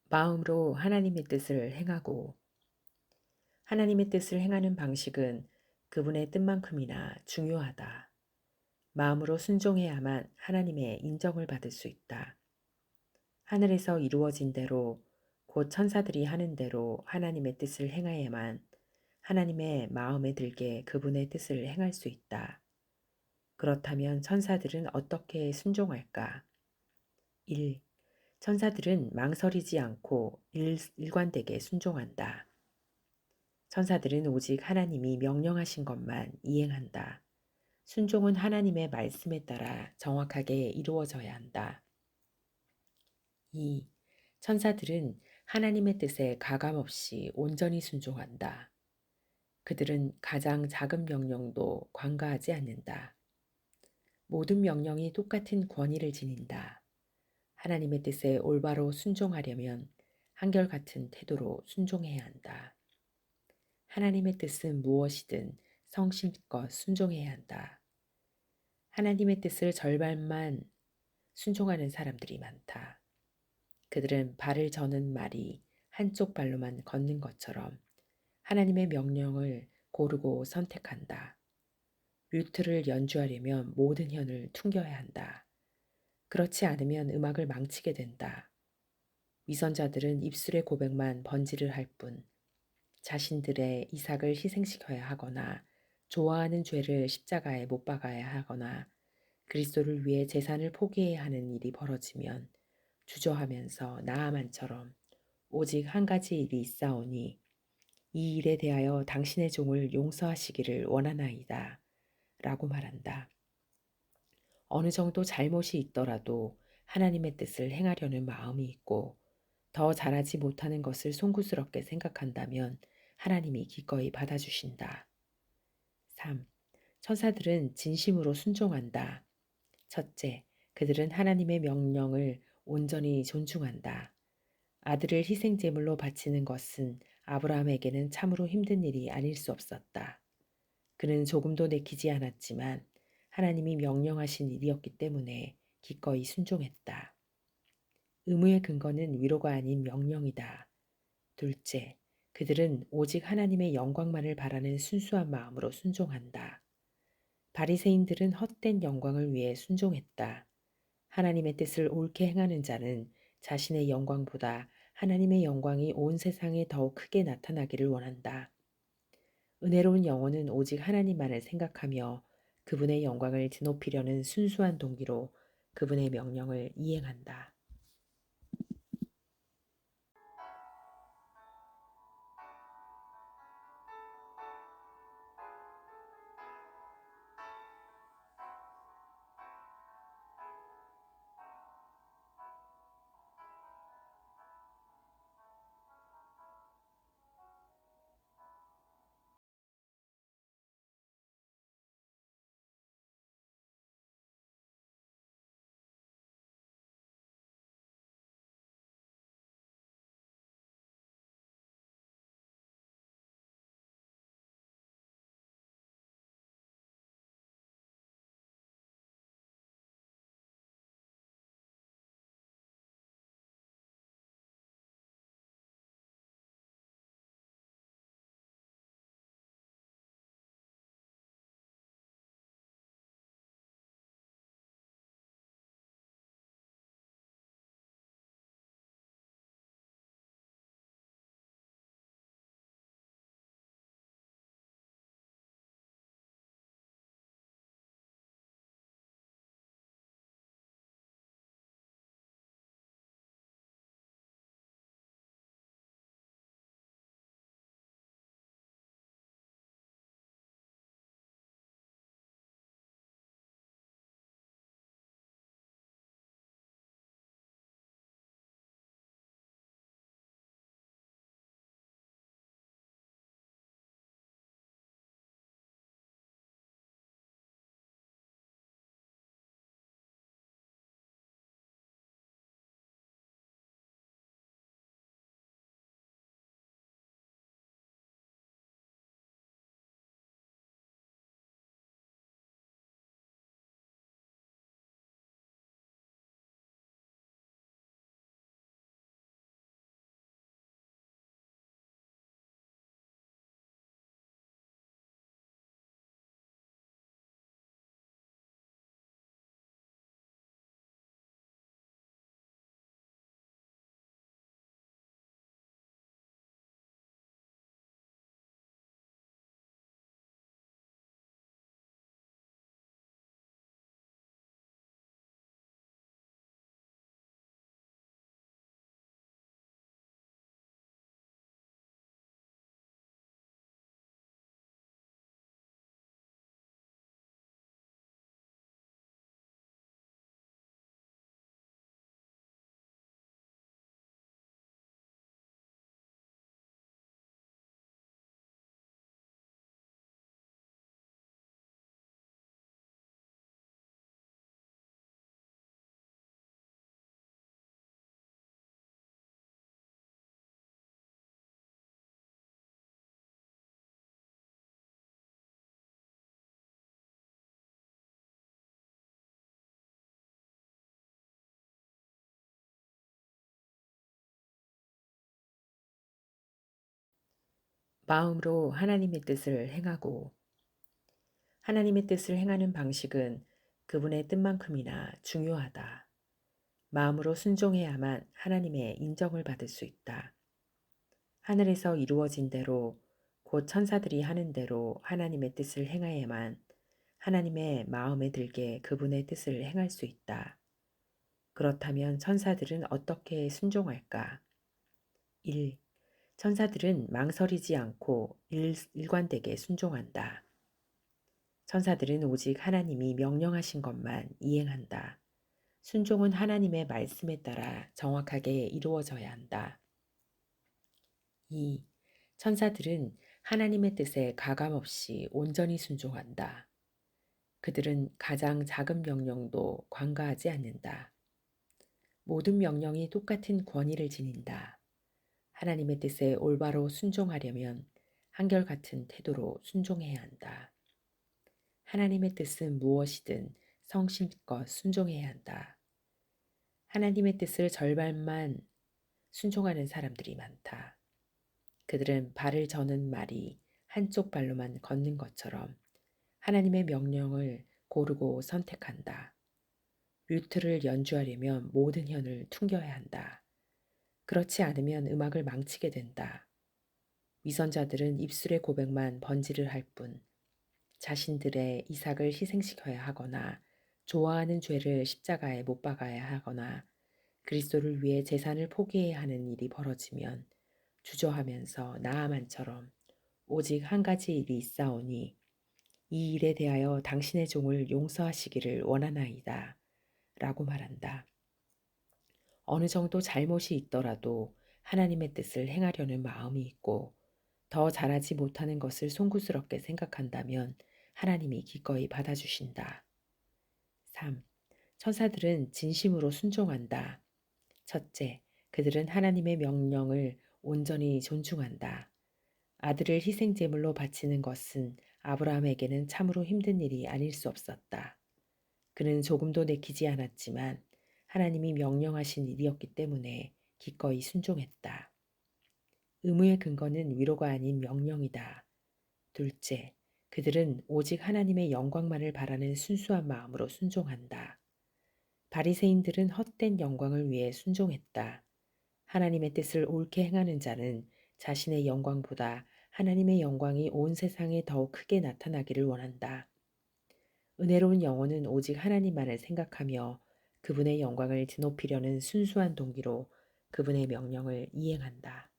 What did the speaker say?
마음으로 하나님의 뜻을 행하고 하나님의 뜻을 행하는 방식은 그분의 뜻만큼이나 중요하다. 마음으로 순종해야만 하나님의 인정을 받을 수 있다. 하늘에서 이루어진 대로 곧 천사들이 하는 대로 하나님의 뜻을 행해야만 하나님의 마음에 들게 그분의 뜻을 행할 수 있다. 그렇다면 천사들은 어떻게 순종할까? 1. 천사들은 망설이지 않고 일관되게 순종한다. 천사들은 오직 하나님이 명령하신 것만 이행한다. 순종은 하나님의 말씀에 따라 정확하게 이루어져야 한다. 2. 천사들은 하나님의 뜻에 가감없이 온전히 순종한다. 그들은 가장 작은 명령도 관가하지 않는다. 모든 명령이 똑같은 권위를 지닌다. 하나님의 뜻에 올바로 순종하려면 한결같은 태도로 순종해야 한다. 하나님의 뜻은 무엇이든 성심껏 순종해야 한다. 하나님의 뜻을 절반만 순종하는 사람들이 많다. 그들은 발을 저는 말이 한쪽 발로만 걷는 것처럼 하나님의 명령을 고르고 선택한다. 류트를 연주하려면 모든 현을 퉁겨야 한다. 그렇지 않으면 음악을 망치게 된다. 위선자들은 입술의 고백만 번지를 할 뿐 자신들의 이삭을 희생시켜야 하거나 좋아하는 죄를 십자가에 못 박아야 하거나 그리스도를 위해 재산을 포기해야 하는 일이 벌어지면 주저하면서 나아만처럼 오직 한 가지 일이 있사오니 이 일에 대하여 당신의 종을 용서하시기를 원하나이다 라고 말한다. 어느 정도 잘못이 있더라도 하나님의 뜻을 행하려는 마음이 있고 더 잘하지 못하는 것을 송구스럽게 생각한다면 하나님이 기꺼이 받아주신다. 3. 천사들은 진심으로 순종한다. 첫째, 그들은 하나님의 명령을 온전히 존중한다. 아들을 희생제물로 바치는 것은 아브라함에게는 참으로 힘든 일이 아닐 수 없었다. 그는 조금도 내키지 않았지만 하나님이 명령하신 일이었기 때문에 기꺼이 순종했다. 의무의 근거는 위로가 아닌 명령이다. 둘째, 그들은 오직 하나님의 영광만을 바라는 순수한 마음으로 순종한다. 바리새인들은 헛된 영광을 위해 순종했다. 하나님의 뜻을 옳게 행하는 자는 자신의 영광보다 하나님의 영광이 온 세상에 더욱 크게 나타나기를 원한다. 은혜로운 영혼은 오직 하나님만을 생각하며 그분의 영광을 드높이려는 순수한 동기로 그분의 명령을 이행한다. 마음으로 하나님의 뜻을 행하고 하나님의 뜻을 행하는 방식은 그분의 뜻만큼이나 중요하다. 마음으로 순종해야만 하나님의 인정을 받을 수 있다. 하늘에서 이루어진 대로 곧 천사들이 하는 대로 하나님의 뜻을 행하야만 하나님의 마음에 들게 그분의 뜻을 행할 수 있다. 그렇다면 천사들은 어떻게 순종할까? 1. 천사들은 망설이지 않고 일관되게 순종한다. 천사들은 오직 하나님이 명령하신 것만 이행한다. 순종은 하나님의 말씀에 따라 정확하게 이루어져야 한다. 2. 천사들은 하나님의 뜻에 가감없이 온전히 순종한다. 그들은 가장 작은 명령도 관가하지 않는다. 모든 명령이 똑같은 권위를 지닌다. 하나님의 뜻에 올바로 순종하려면 한결같은 태도로 순종해야 한다. 하나님의 뜻은 무엇이든 성심껏 순종해야 한다. 하나님의 뜻을 절반만 순종하는 사람들이 많다. 그들은 발을 저는 말이 한쪽 발로만 걷는 것처럼 하나님의 명령을 고르고 선택한다. 류트를 연주하려면 모든 현을 퉁겨야 한다. 그렇지 않으면 음악을 망치게 된다. 위선자들은 입술의 고백만 번지를 할 뿐 자신들의 이삭을 희생시켜야 하거나 좋아하는 죄를 십자가에 못 박아야 하거나 그리스도를 위해 재산을 포기해야 하는 일이 벌어지면 주저하면서 나아만처럼 오직 한 가지 일이 있사오니 이 일에 대하여 당신의 종을 용서하시기를 원하나이다. 라고 말한다. 어느 정도 잘못이 있더라도 하나님의 뜻을 행하려는 마음이 있고 더 잘하지 못하는 것을 송구스럽게 생각한다면 하나님이 기꺼이 받아주신다. 3. 천사들은 진심으로 순종한다. 첫째, 그들은 하나님의 명령을 온전히 존중한다. 아들을 희생제물로 바치는 것은 아브라함에게는 참으로 힘든 일이 아닐 수 없었다. 그는 조금도 내키지 않았지만 하나님이 명령하신 일이었기 때문에 기꺼이 순종했다. 의무의 근거는 위로가 아닌 명령이다. 둘째, 그들은 오직 하나님의 영광만을 바라는 순수한 마음으로 순종한다. 바리새인들은 헛된 영광을 위해 순종했다. 하나님의 뜻을 옳게 행하는 자는 자신의 영광보다 하나님의 영광이 온 세상에 더욱 크게 나타나기를 원한다. 은혜로운 영혼은 오직 하나님만을 생각하며 그분의 영광을 드높이려는 순수한 동기로 그분의 명령을 이행한다.